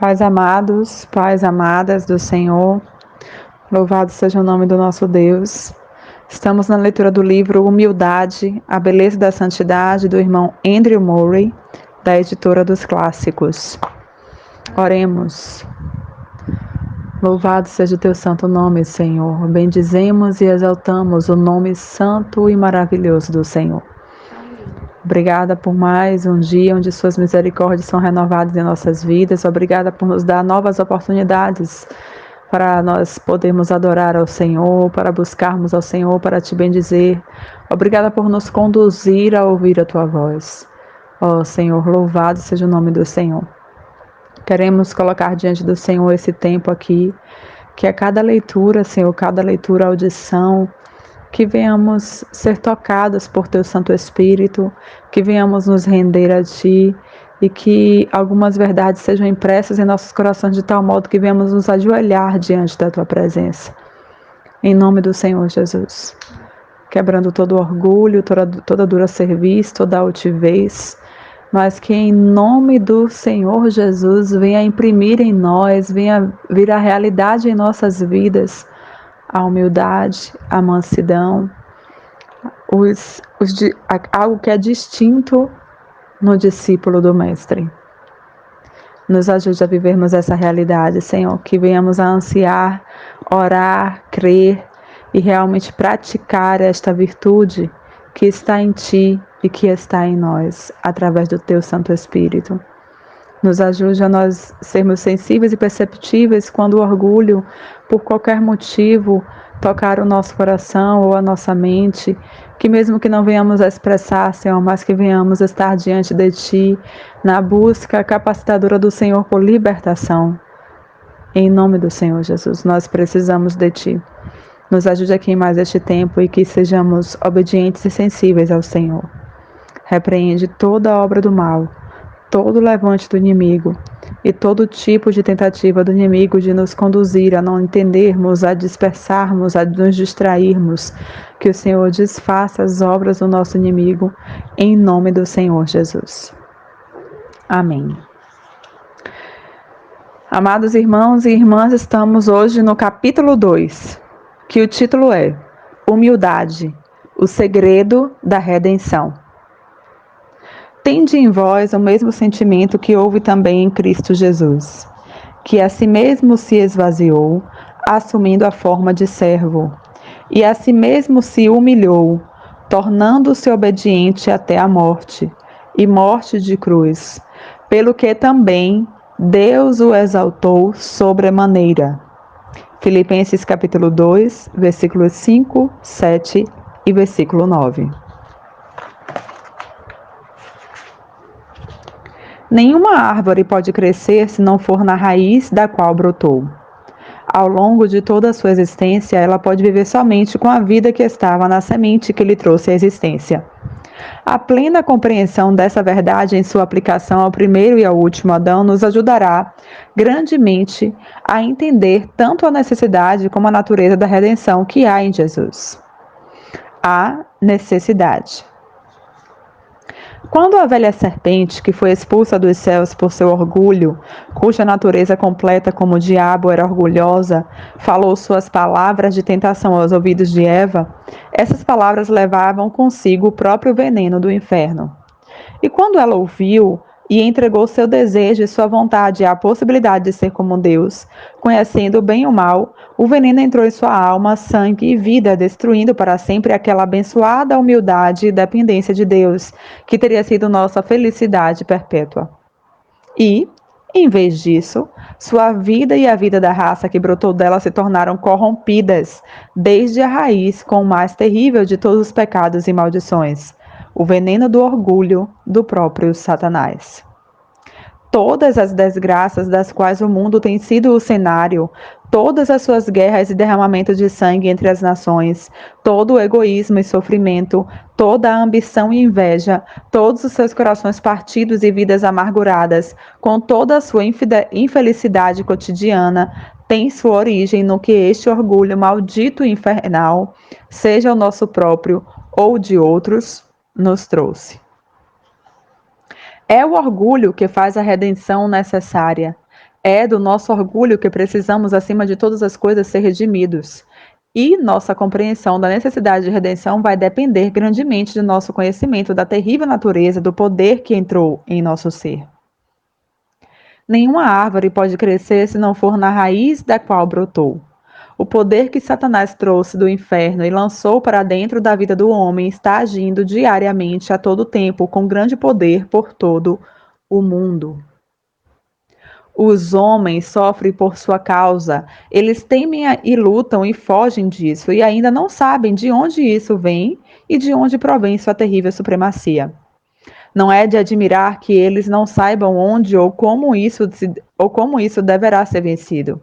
Pais amados, pais amadas do Senhor, louvado seja o nome do nosso Deus. Estamos na leitura do livro Humildade, a Beleza da Santidade, do irmão Andrew Murray, da editora dos Clássicos. Oremos. Louvado seja o teu santo nome, Senhor. Bendizemos e exaltamos o nome santo e maravilhoso do Senhor. Obrigada por mais um dia onde suas misericórdias são renovadas em nossas vidas. Obrigada por nos dar novas oportunidades para nós podermos adorar ao Senhor, para buscarmos ao Senhor, para te bendizer. Obrigada por nos conduzir a ouvir a tua voz. Ó Senhor, louvado seja o nome do Senhor. Queremos colocar diante do Senhor esse tempo aqui, que a cada leitura, Senhor, cada leitura, audição, que venhamos ser tocados por Teu Santo Espírito, que venhamos nos render a Ti e que algumas verdades sejam impressas em nossos corações de tal modo que venhamos nos ajoelhar diante da Tua presença. Em nome do Senhor Jesus. Quebrando todo orgulho, toda dura cerviz, toda altivez, mas que em nome do Senhor Jesus venha imprimir em nós, venha vir a realidade em nossas vidas, a humildade, a mansidão, algo que é distinto no discípulo do Mestre. Nos ajude a vivermos essa realidade, Senhor, que venhamos a ansiar, orar, crer e realmente praticar esta virtude que está em Ti e que está em nós, através do Teu Santo Espírito. Nos ajude a nós sermos sensíveis e perceptíveis quando o orgulho, por qualquer motivo, tocar o nosso coração ou a nossa mente, que mesmo que não venhamos a expressar, Senhor, mas que venhamos a estar diante de Ti, na busca capacitadora do Senhor por libertação. Em nome do Senhor Jesus, nós precisamos de Ti. Nos ajude aqui em mais este tempo e que sejamos obedientes e sensíveis ao Senhor. Repreende toda obra do mal, todo levante do inimigo e todo tipo de tentativa do inimigo de nos conduzir a não entendermos, a dispersarmos, a nos distrairmos. Que o Senhor desfaça as obras do nosso inimigo, em nome do Senhor Jesus. Amém. Amados irmãos e irmãs, estamos hoje no capítulo 2, que o título é Humildade, o segredo da redenção. Tende em vós o mesmo sentimento que houve também em Cristo Jesus, que a si mesmo se esvaziou, assumindo a forma de servo, e a si mesmo se humilhou, tornando-se obediente até a morte, e morte de cruz, pelo que também Deus o exaltou sobremaneira. Filipenses capítulo 2, versículos 5, 7 e versículo 9. Nenhuma árvore pode crescer se não for na raiz da qual brotou. Ao longo de toda a sua existência, ela pode viver somente com a vida que estava na semente que lhe trouxe a existência. A plena compreensão dessa verdade em sua aplicação ao primeiro e ao último Adão nos ajudará grandemente a entender tanto a necessidade como a natureza da redenção que há em Jesus. A necessidade. Quando a velha serpente, que foi expulsa dos céus por seu orgulho, cuja natureza completa como o diabo era orgulhosa, falou suas palavras de tentação aos ouvidos de Eva, essas palavras levavam consigo o próprio veneno do inferno. E quando ela ouviu e entregou seu desejo e sua vontade à possibilidade de ser como Deus, conhecendo o bem e o mal, o veneno entrou em sua alma, sangue e vida, destruindo para sempre aquela abençoada humildade e dependência de Deus, que teria sido nossa felicidade perpétua. E, em vez disso, sua vida e a vida da raça que brotou dela se tornaram corrompidas, desde a raiz, com o mais terrível de todos os pecados e maldições, o veneno do orgulho do próprio Satanás. Todas as desgraças das quais o mundo tem sido o cenário, todas as suas guerras e derramamento de sangue entre as nações, todo o egoísmo e sofrimento, toda a ambição e inveja, todos os seus corações partidos e vidas amarguradas, com toda a sua infelicidade cotidiana, tem sua origem no que este orgulho maldito e infernal, seja o nosso próprio ou de outros, nos trouxe. É o orgulho que faz a redenção necessária. É do nosso orgulho que precisamos, acima de todas as coisas, ser redimidos. E nossa compreensão da necessidade de redenção vai depender grandemente de nosso conhecimento da terrível natureza do poder que entrou em nosso ser. Nenhuma árvore pode crescer se não for na raiz da qual brotou. O poder que Satanás trouxe do inferno e lançou para dentro da vida do homem está agindo diariamente a todo tempo com grande poder por todo o mundo. Os homens sofrem por sua causa, eles temem e lutam e fogem disso, e ainda não sabem de onde isso vem e de onde provém sua terrível supremacia. Não é de admirar que eles não saibam onde ou como isso deverá ser vencido.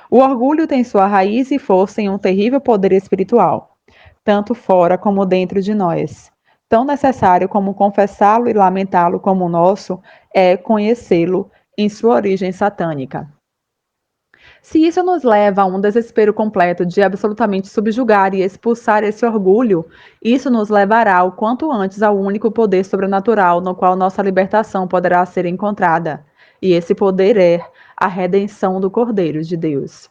O orgulho tem sua raiz e força em um terrível poder espiritual, tanto fora como dentro de nós. Tão necessário como confessá-lo e lamentá-lo como o nosso é conhecê-lo em sua origem satânica. Se isso nos leva a um desespero completo de absolutamente subjugar e expulsar esse orgulho, isso nos levará o quanto antes ao único poder sobrenatural no qual nossa libertação poderá ser encontrada. E esse poder é a redenção do Cordeiro de Deus.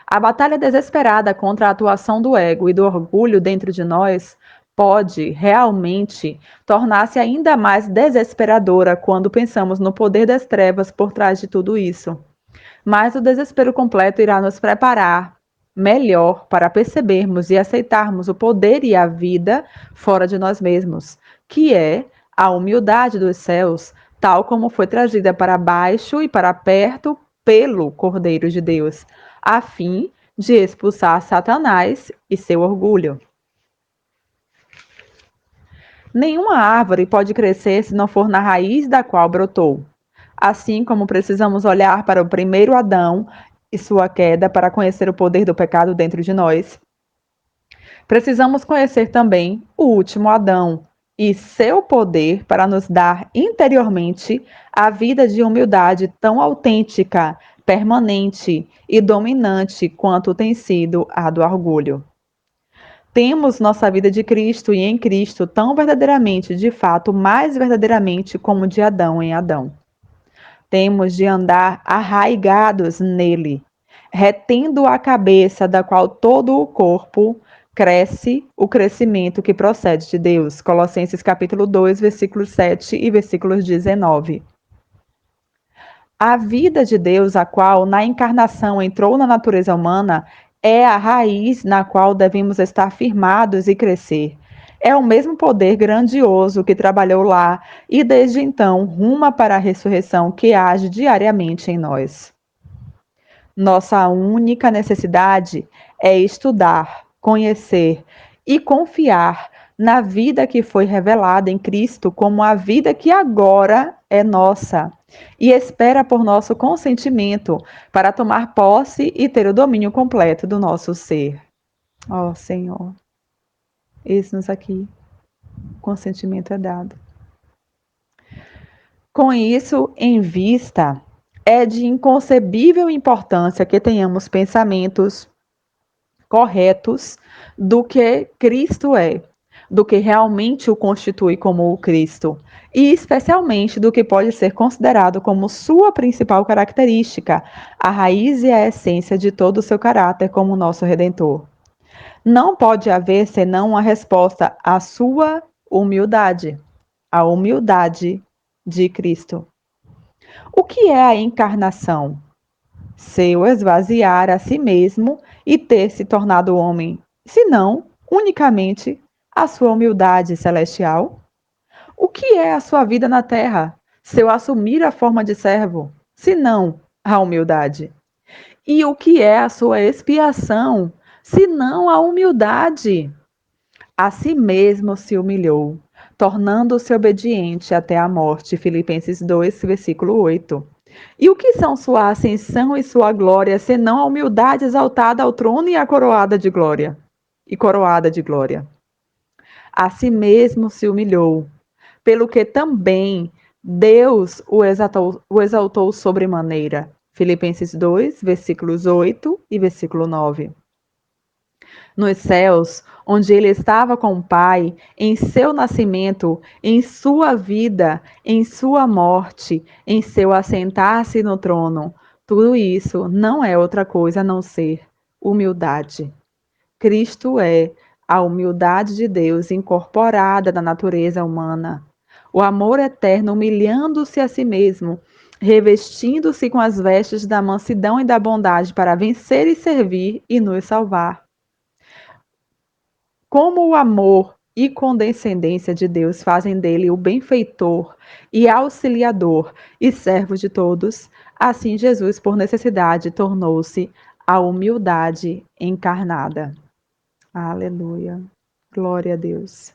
A batalha desesperada contra a atuação do ego e do orgulho dentro de nós pode realmente tornar-se ainda mais desesperadora quando pensamos no poder das trevas por trás de tudo isso. Mas o desespero completo irá nos preparar melhor para percebermos e aceitarmos o poder e a vida fora de nós mesmos, que é a humildade dos céus, tal como foi trazida para baixo e para perto pelo Cordeiro de Deus, a fim de expulsar Satanás e seu orgulho. Nenhuma árvore pode crescer se não for na raiz da qual brotou. Assim como precisamos olhar para o primeiro Adão e sua queda para conhecer o poder do pecado dentro de nós, precisamos conhecer também o último Adão e seu poder para nos dar interiormente a vida de humildade tão autêntica, permanente e dominante quanto tem sido a do orgulho. Temos nossa vida de Cristo e em Cristo tão verdadeiramente, de fato, mais verdadeiramente como de Adão em Adão. Temos de andar arraigados nele, retendo a cabeça da qual todo o corpo cresce o crescimento que procede de Deus. Colossenses capítulo 2, versículos 7 e versículos 19. A vida de Deus, a qual na encarnação entrou na natureza humana, é a raiz na qual devemos estar firmados e crescer. É o mesmo poder grandioso que trabalhou lá e desde então ruma para a ressurreição que age diariamente em nós. Nossa única necessidade é estudar, conhecer e confiar na vida que foi revelada em Cristo como a vida que agora é nossa e espera por nosso consentimento para tomar posse e ter o domínio completo do nosso ser. Ó Senhor, eis-nos aqui, o consentimento é dado. Com isso em vista, é de inconcebível importância que tenhamos pensamentos corretos do que Cristo é, do que realmente o constitui como o Cristo, e especialmente do que pode ser considerado como sua principal característica, a raiz e a essência de todo o seu caráter como nosso Redentor. Não pode haver senão uma resposta à sua humildade, a humildade de Cristo. O que é a encarnação? Seu esvaziar a si mesmo e ter se tornado homem, senão unicamente a sua humildade celestial? O que é a sua vida na terra? Seu assumir a forma de servo, senão a humildade? E o que é a sua expiação, senão a humildade? A si mesmo se humilhou, tornando-se obediente até a morte. Filipenses 2, versículo 8. E o que são sua ascensão e sua glória, senão a humildade exaltada ao trono e a coroada de glória? E coroada de glória. A si mesmo se humilhou, pelo que também Deus o exaltou sobremaneira. Filipenses 2, versículos 8 e versículo 9. Nos céus, onde ele estava com o Pai, em seu nascimento, em sua vida, em sua morte, em seu assentar-se no trono, Tudo isso não é outra coisa a não ser humildade. Cristo é a humildade de Deus incorporada na natureza humana. O amor eterno humilhando-se a si mesmo, revestindo-se com as vestes da mansidão e da bondade para vencer e servir e nos salvar. Como o amor e condescendência de Deus fazem dele o benfeitor e auxiliador e servo de todos, assim Jesus, por necessidade, tornou-se a humildade encarnada. Aleluia. Glória a Deus.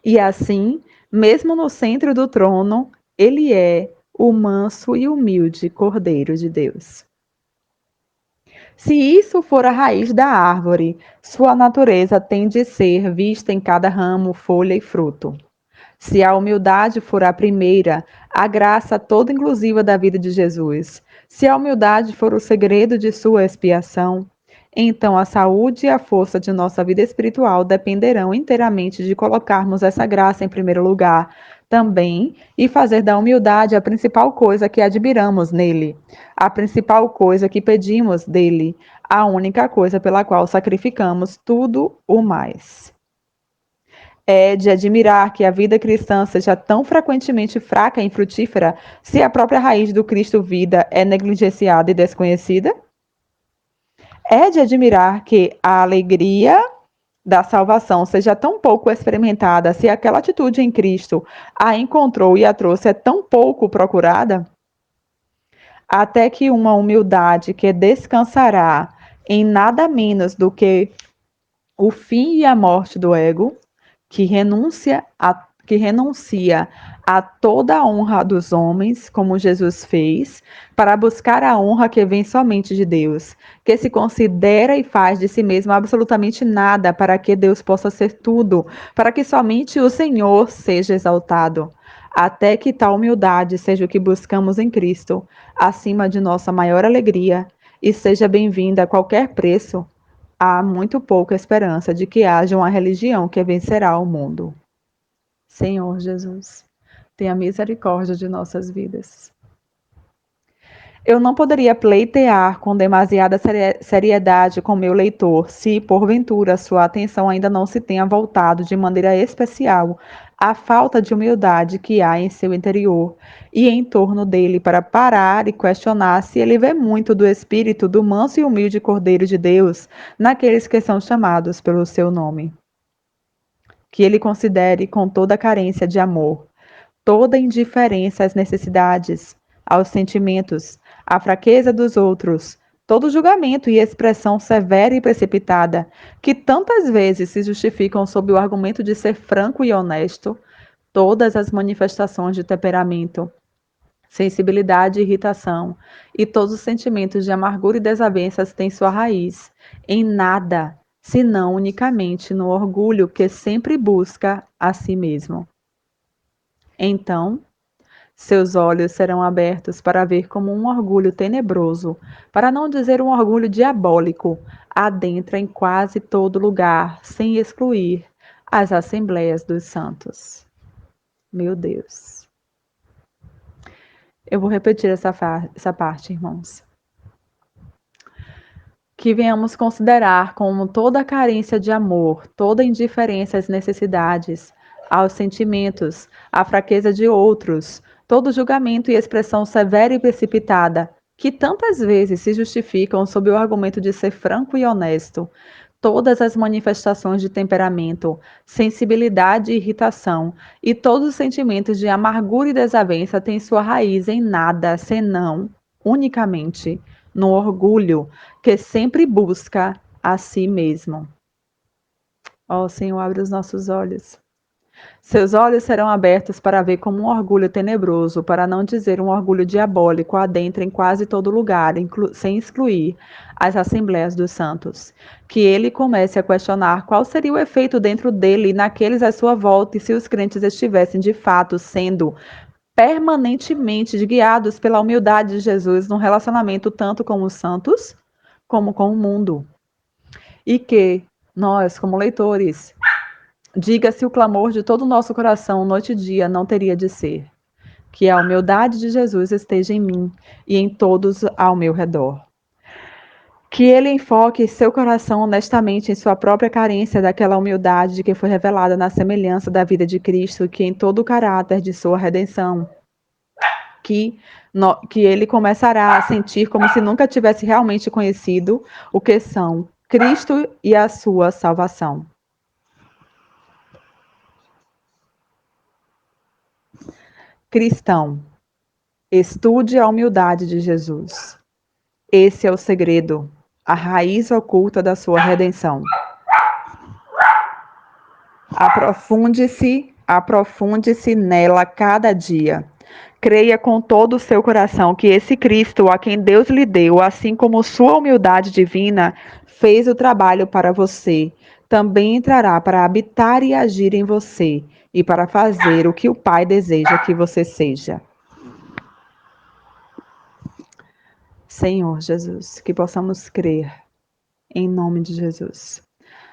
E assim, mesmo no centro do trono, ele é o manso e humilde Cordeiro de Deus. Se isso for a raiz da árvore, sua natureza tem de ser vista em cada ramo, folha e fruto. Se a humildade for a primeira, a graça toda inclusiva da vida de Jesus. Se a humildade for o segredo de sua expiação, então a saúde e a força de nossa vida espiritual dependerão inteiramente de colocarmos essa graça em primeiro lugar também e fazer da humildade a principal coisa que admiramos nele, a principal coisa que pedimos dele, a única coisa pela qual sacrificamos tudo o mais. É de admirar que a vida cristã seja tão frequentemente fraca e infrutífera se a própria raiz do Cristo vida é negligenciada e desconhecida? É de admirar que a alegria da salvação seja tão pouco experimentada se aquela atitude em Cristo a encontrou e a trouxe é tão pouco procurada? Até que uma humildade que descansará em nada menos do que o fim e a morte do ego, que renuncia a toda a honra dos homens, como Jesus fez, para buscar a honra que vem somente de Deus, que se considera e faz de si mesmo absolutamente nada para que Deus possa ser tudo, para que somente o Senhor seja exaltado. Até que tal humildade seja o que buscamos em Cristo, acima de nossa maior alegria, e seja bem-vinda a qualquer preço, há muito pouca esperança de que haja uma religião que vencerá o mundo. Senhor Jesus, tenha misericórdia de nossas vidas. Eu não poderia pleitear com demasiada seriedade com meu leitor, se, porventura, sua atenção ainda não se tenha voltado de maneira especial à falta de humildade que há em seu interior e em torno dele, para parar e questionar se ele vê muito do espírito do manso e humilde Cordeiro de Deus naqueles que são chamados pelo seu nome. Que ele considere com toda a carência de amor, toda indiferença às necessidades, aos sentimentos, à fraqueza dos outros, todo julgamento e expressão severa e precipitada, que tantas vezes se justificam sob o argumento de ser franco e honesto, todas as manifestações de temperamento, sensibilidade e irritação, e todos os sentimentos de amargura e desavenças têm sua raiz em nada, senão unicamente no orgulho que sempre busca a si mesmo. Então, seus olhos serão abertos para ver como um orgulho tenebroso, para não dizer um orgulho diabólico, adentra em quase todo lugar, sem excluir as assembleias dos santos. Meu Deus. Eu vou repetir essa parte, irmãos. Que venhamos considerar como toda carência de amor, toda indiferença às necessidades, aos sentimentos, à fraqueza de outros, todo julgamento e expressão severa e precipitada, que tantas vezes se justificam sob o argumento de ser franco e honesto, todas as manifestações de temperamento, sensibilidade e irritação, e todos os sentimentos de amargura e desavença têm sua raiz em nada senão, unicamente, no orgulho que sempre busca a si mesmo. Ó Senhor, abre os nossos olhos. Seus olhos serão abertos para ver como um orgulho tenebroso, para não dizer um orgulho diabólico, adentra em quase todo lugar, sem excluir as assembleias dos santos. Que ele comece a questionar qual seria o efeito dentro dele e naqueles à sua volta, e se os crentes estivessem de fato sendo permanentemente guiados pela humildade de Jesus no relacionamento tanto com os santos como com o mundo. E que nós, como leitores, diga se o clamor de todo o nosso coração, noite e dia, não teria de ser: Que a humildade de Jesus esteja em mim e em todos ao meu redor. Que ele enfoque seu coração honestamente em sua própria carência daquela humildade que foi revelada na semelhança da vida de Cristo, que em todo o caráter de sua redenção, que ele começará a sentir como se nunca tivesse realmente conhecido o que são Cristo e a sua salvação. Cristão, estude a humildade de Jesus. Esse é o segredo, a raiz oculta da sua redenção. Aprofunde-se nela cada dia. Creia com todo o seu coração que esse Cristo, a quem Deus lhe deu, assim como sua humildade divina, fez o trabalho para você, também entrará para habitar e agir em você e para fazer o que o Pai deseja que você seja. Senhor Jesus, que possamos crer em nome de Jesus.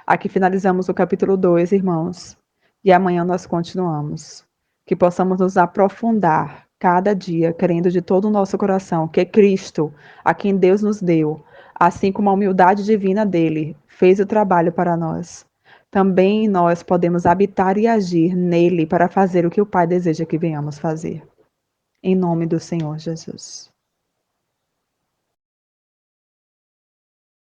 Aqui finalizamos o capítulo 2, irmãos, e amanhã nós continuamos. Que possamos nos aprofundar cada dia, crendo de todo o nosso coração que Cristo, a quem Deus nos deu, assim como a humildade divina dele, fez o trabalho para nós. Também nós podemos habitar e agir nele para fazer o que o Pai deseja que venhamos fazer. Em nome do Senhor Jesus.